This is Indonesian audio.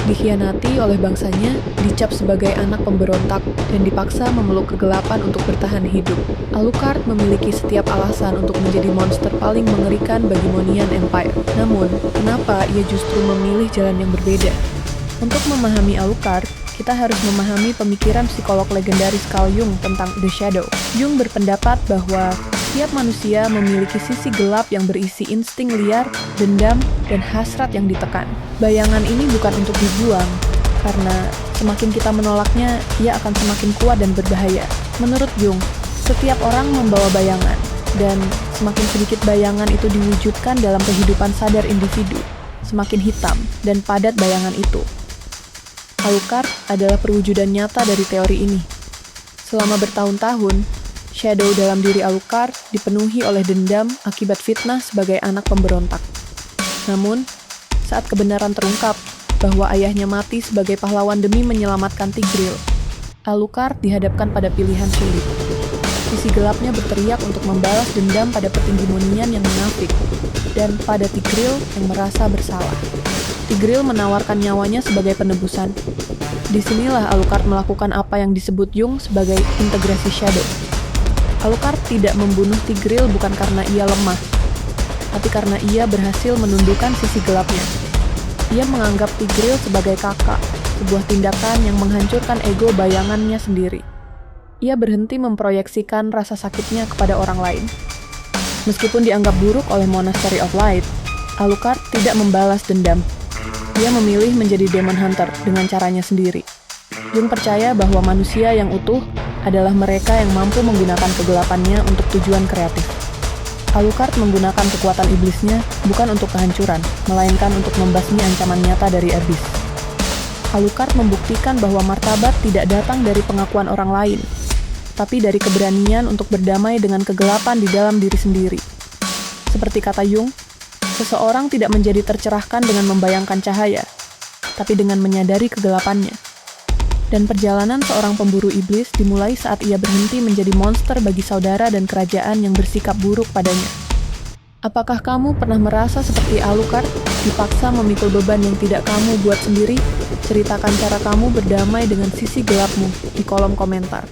Dikhianati oleh bangsanya, dicap sebagai anak pemberontak, dan dipaksa memeluk kegelapan untuk bertahan hidup. Alucard memiliki setiap alasan untuk menjadi monster paling mengerikan bagi Monian Empire. Namun, kenapa ia justru memilih jalan yang berbeda? Untuk memahami Alucard, kita harus memahami pemikiran psikolog legendaris Carl Jung tentang The Shadow. Jung berpendapat bahwa setiap manusia memiliki sisi gelap yang berisi insting liar, dendam, dan hasrat yang ditekan. Bayangan ini bukan untuk dibuang, karena semakin kita menolaknya, ia akan semakin kuat dan berbahaya. Menurut Jung, setiap orang membawa bayangan, dan semakin sedikit bayangan itu diwujudkan dalam kehidupan sadar individu, semakin hitam dan padat bayangan itu. Alucard adalah perwujudan nyata dari teori ini. Selama bertahun-tahun, shadow dalam diri Alucard dipenuhi oleh dendam akibat fitnah sebagai anak pemberontak. Namun, saat kebenaran terungkap bahwa ayahnya mati sebagai pahlawan demi menyelamatkan Tigreal, Alucard dihadapkan pada pilihan sulit. Sisi gelapnya berteriak untuk membalas dendam pada petinggi Monian yang munafik, dan pada Tigreal yang merasa bersalah. Tigreal menawarkan nyawanya sebagai penebusan. Disinilah Alucard melakukan apa yang disebut Jung sebagai integrasi shadow. Alucard tidak membunuh Tigreal bukan karena ia lemah, tapi karena ia berhasil menundukkan sisi gelapnya. Ia menganggap Tigreal sebagai kakak, sebuah tindakan yang menghancurkan ego bayangannya sendiri. Ia berhenti memproyeksikan rasa sakitnya kepada orang lain. Meskipun dianggap buruk oleh Monastery of Light, Alucard tidak membalas dendam. Dia memilih menjadi Demon Hunter dengan caranya sendiri. Jung percaya bahwa manusia yang utuh adalah mereka yang mampu menggunakan kegelapannya untuk tujuan kreatif. Alucard menggunakan kekuatan iblisnya bukan untuk kehancuran, melainkan untuk membasmi ancaman nyata dari Abyss. Alucard membuktikan bahwa martabat tidak datang dari pengakuan orang lain, tapi dari keberanian untuk berdamai dengan kegelapan di dalam diri sendiri. Seperti kata Jung, seseorang tidak menjadi tercerahkan dengan membayangkan cahaya, tapi dengan menyadari kegelapannya. Dan perjalanan seorang pemburu iblis dimulai saat ia berhenti menjadi monster bagi saudara dan kerajaan yang bersikap buruk padanya. Apakah kamu pernah merasa seperti Alucard, dipaksa memikul beban yang tidak kamu buat sendiri? Ceritakan cara kamu berdamai dengan sisi gelapmu di kolom komentar.